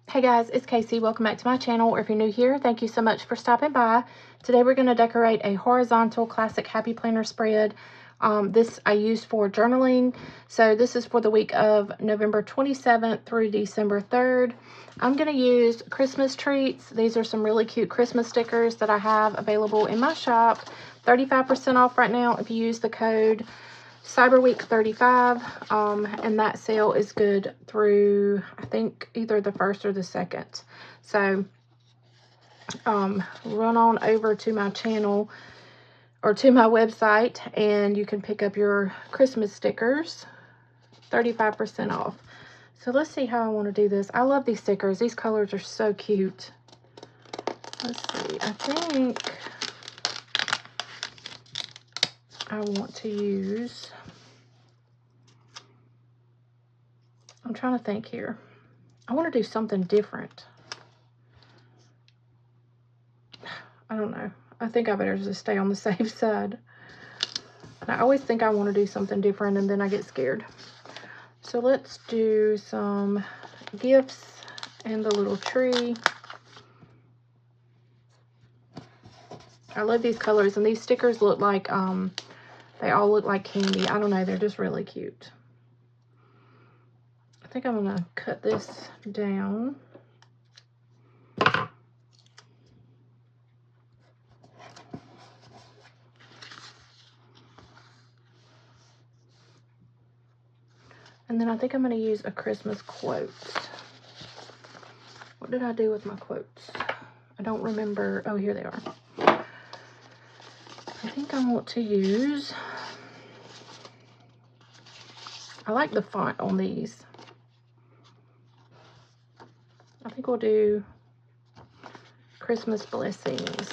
Hey guys, it's Casey. Welcome back to my channel. Or if you're new here, thank you so much for stopping by. Today we're going to decorate a horizontal classic happy planner spread. This I used for journaling. So this is for the week of November 27th through December 3rd. I'm going to use Christmas treats. These are some really cute Christmas stickers that I have available in my shop. 35% off right now if you use the code Cyber Week 35, and that sale is good through, I think, either the 1st or the 2nd. So run on over to my channel or to my website and you can pick up your Christmas stickers, 35% off. So let's see how I want to do this. I love these stickers. These colors are so cute. Let's see. I think I want to use, I'm trying to think here. I want to do something different. I don't know. I think I better just stay on the safe side. And I always think I want to do something different and then I get scared. So let's do some gifts and the little tree. I love these colors, and these stickers look like, they all look like candy. I don't know, they're just really cute. I think I'm gonna cut this down. And then I think I'm gonna use a Christmas quote. What did I do with my quotes? I don't remember. Oh, here they are. I think I want to use, I like the font on these. I think we'll do Christmas blessings.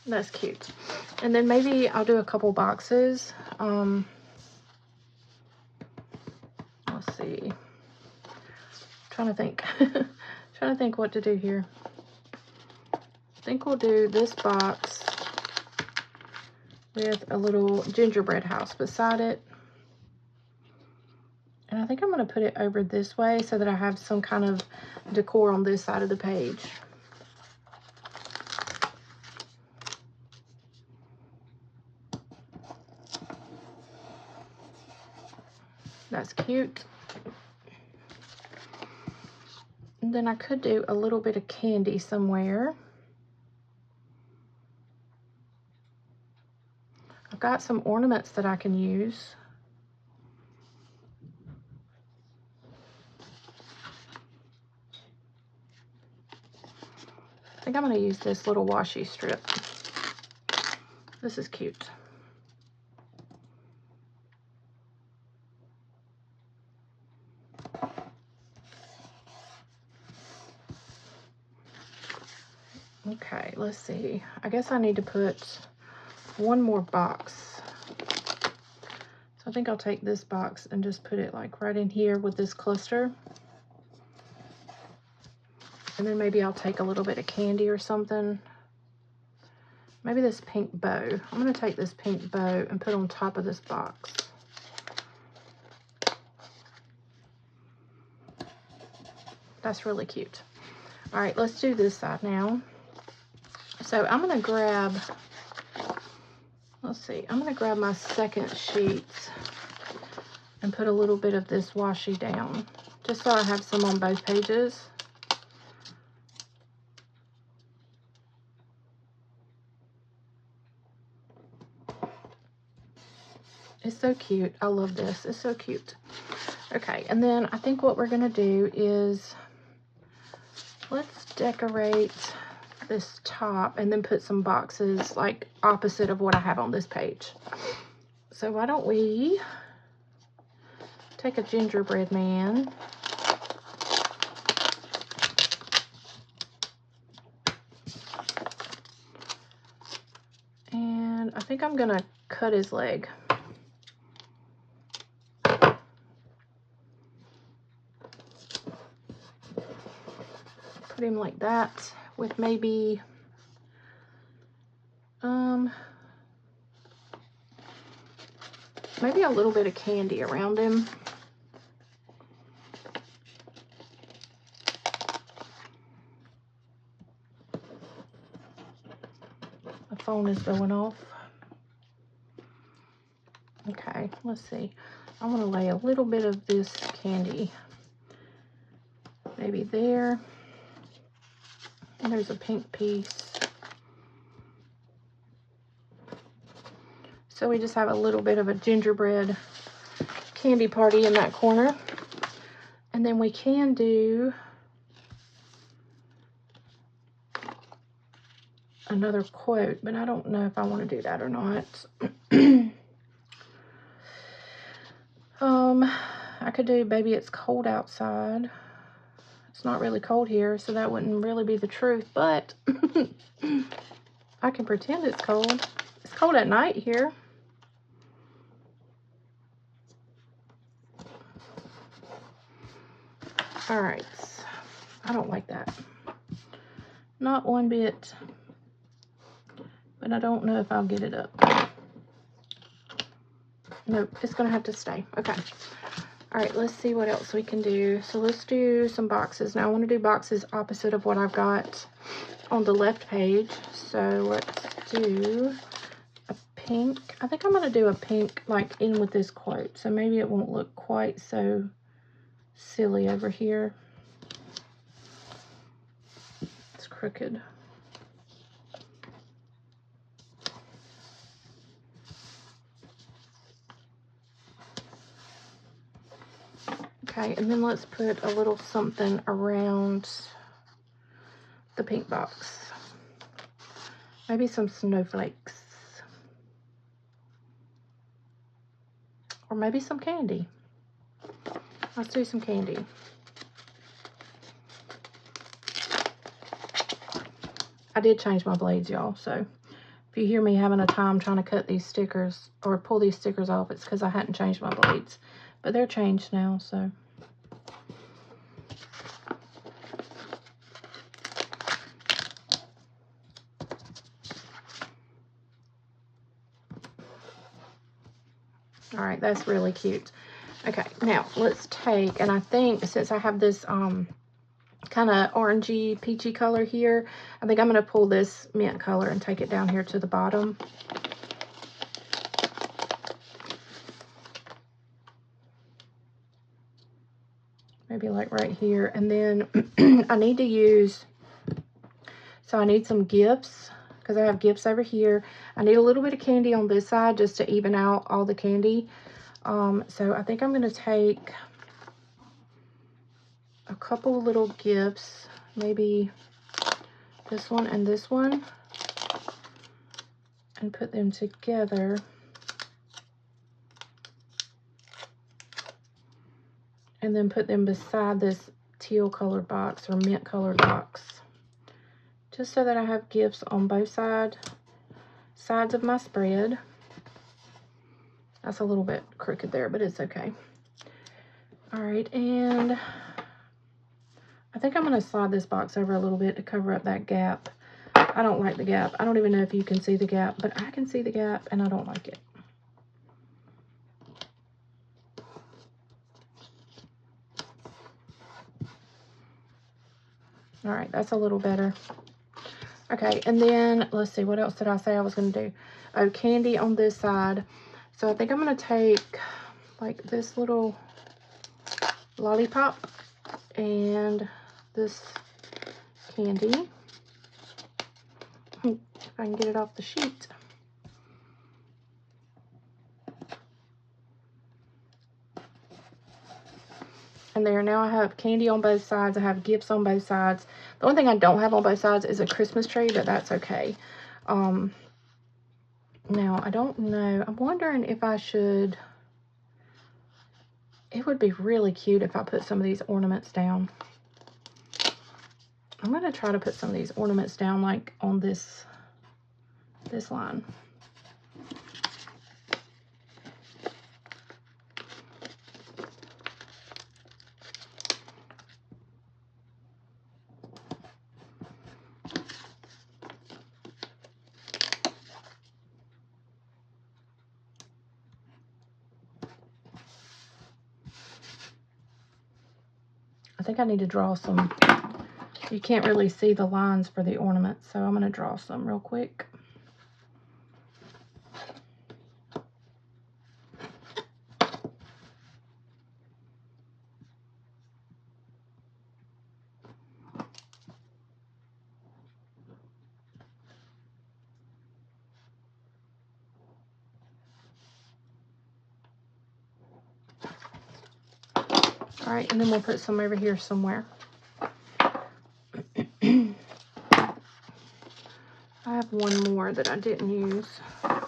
That's cute. And then maybe I'll do a couple boxes. Let's see. Trying to think. Trying to think what to do here. I think we'll do this box with a little gingerbread house beside it. And I think I'm going to put it over this way so that I have some kind of decor on this side of the page. That's cute. And then I could do a little bit of candy somewhere. I've got some ornaments that I can use. I think I'm going to use this little washi strip. This is cute. Okay, let's see. I guess I need to put one more box. So I think I'll take this box and just put it like right in here with this cluster. And then maybe I'll take a little bit of candy or something. Maybe this pink bow. I'm going to take this pink bow and put on top of this box. That's really cute. All right, let's do this side now. So I'm going to grab, let's see, I'm going to grab my second sheet and put a little bit of this washi down, just so I have some on both pages. It's so cute. I love this. It's so cute. Okay, and then I think what we're going to do is, let's decorate this top and then put some boxes like opposite of what I have on this page. So why don't we take a gingerbread man and I think I'm gonna cut his leg. Put him like that with maybe maybe a little bit of candy around him. The phone is going off. Okay, let's see. I want to lay a little bit of this candy maybe there. And there's a pink piece. So we just have a little bit of a gingerbread candy party in that corner. And then we can do another quote, but I don't know if I want to do that or not. I could do "Baby, it's cold outside." It's not really cold here, so that wouldn't really be the truth, but I can pretend it's cold. It's cold at night here. All right, I don't like that. Not one bit, but I don't know if I'll get it up. Nope, it's gonna have to stay. Okay. All right, let's see what else we can do. So let's do some boxes. Now I want to do boxes opposite of what I've got on the left page. So let's do a pink. I think I'm going to do a pink like in with this quote. So maybe it won't look quite so silly over here. It's crooked. Okay, and then let's put a little something around the pink box. Maybe some snowflakes. Or maybe some candy. Let's do some candy. I did change my blades, y'all, so if you hear me having a time trying to cut these stickers or pull these stickers off, it's because I hadn't changed my blades. But they're changed now, so. All right, that's really cute. Okay, now let's take, and I think since I have this kind of orangey, peachy color here, I think I'm going to pull this mint color and take it down here to the bottom. Maybe like right here. And then I need to use, so I need some gifts because I have gifts over here. I need a little bit of candy on this side just to even out all the candy. So I think I'm going to take a couple little gifts, maybe this one and this one, and put them together. And then put them beside this teal colored box or mint colored box. Just so that I have gifts on both sides of my spread. That's a little bit crooked there, but it's okay. All right, and I think I'm going to slide this box over a little bit to cover up that gap. I don't like the gap. I don't even know if you can see the gap, but I can see the gap and I don't like it. All right, that's a little better. Okay, and then let's see, what else did I say I was going to do? Oh, candy on this side. So I think I'm going to take like this little lollipop and this candy. If I can get it off the sheet. And there, now I have candy on both sides. I have gifts on both sides. The only thing I don't have on both sides is a Christmas tree, but that's okay. Now, I don't know. I'm wondering if I should... It would be really cute if I put some of these ornaments down. I'm going to try to put some of these ornaments down like on this line. think I need to draw some. You can't really see the lines for the ornament, so I'm going to draw some real quick. All right, and then we'll put some over here somewhere. I have one more that I didn't use. I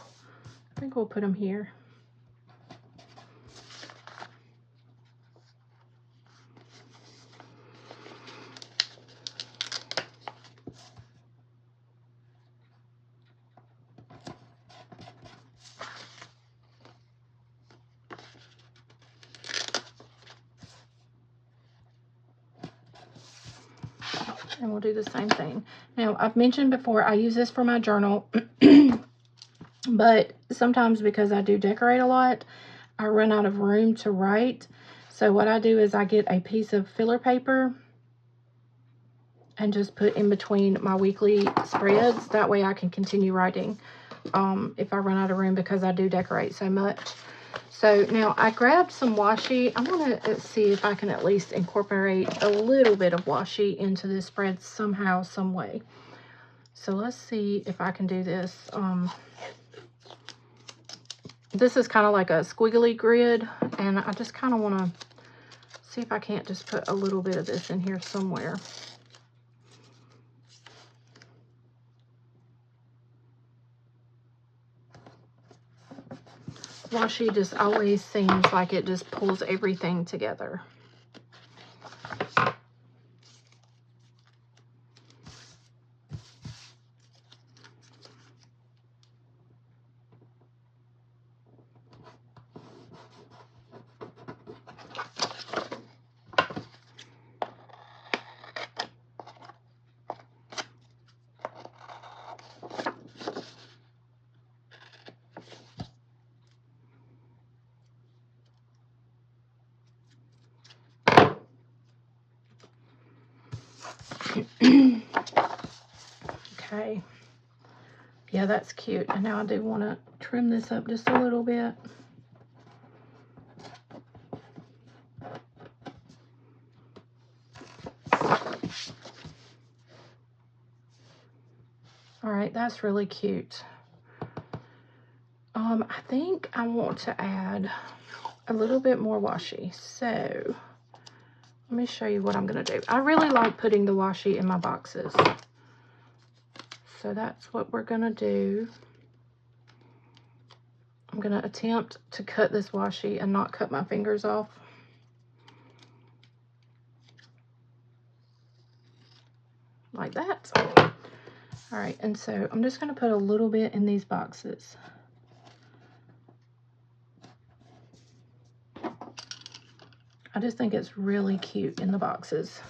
think we'll put them here. And we'll do the same thing. Now, I've mentioned before, I use this for my journal, but sometimes because I do decorate a lot, I run out of room to write. So what I do is I get a piece of filler paper and just put in between my weekly spreads. That way I can continue writing if I run out of room, because I do decorate so much. So now I grabbed some washi. I want to see if I can at least incorporate a little bit of washi into this spread somehow, some way. So let's see if I can do this. This is kind of like a squiggly grid, and I just kind of want to see if I can't just put a little bit of this in here somewhere. Washi just always seems like it just pulls everything together. Okay, yeah, that's cute. And now I do want to trim this up just a little bit. All right, that's really cute. I think I want to add a little bit more washi. So let me show you what I'm going to do. I really like putting the washi in my boxes. So that's what we're going to do. I'm going to attempt to cut this washi and not cut my fingers off. Like that. All right, and so I'm just going to put a little bit in these boxes. I just think it's really cute in the boxes.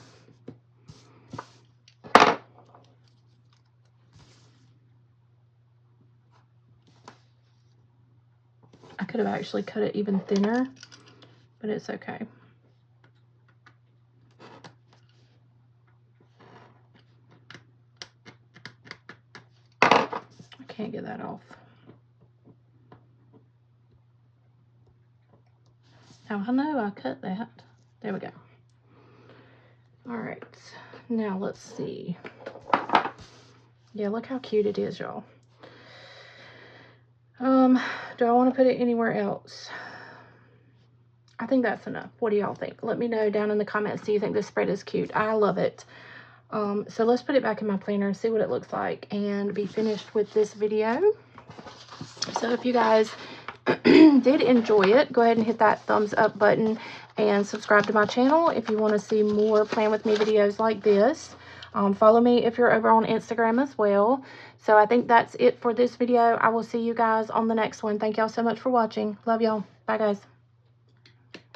I could have actually cut it even thinner, but it's okay. I can't get that off. Now I know I cut that. There we go. All right, now let's see. Yeah, look how cute it is, y'all. Do I want to put it anywhere else? I think that's enough. What do y'all think? Let me know down in the comments. Do you think this spread is cute? I love it. So let's put it back in my planner and see what it looks like and be finished with this video. So if you guys did enjoy it, go ahead and hit that thumbs up button and subscribe to my channel if you want to see more Plan With Me videos like this. Follow me if you're over on Instagram as well. So I think that's it for this video. I will see you guys on the next one. Thank y'all so much for watching. Love y'all. Bye, guys.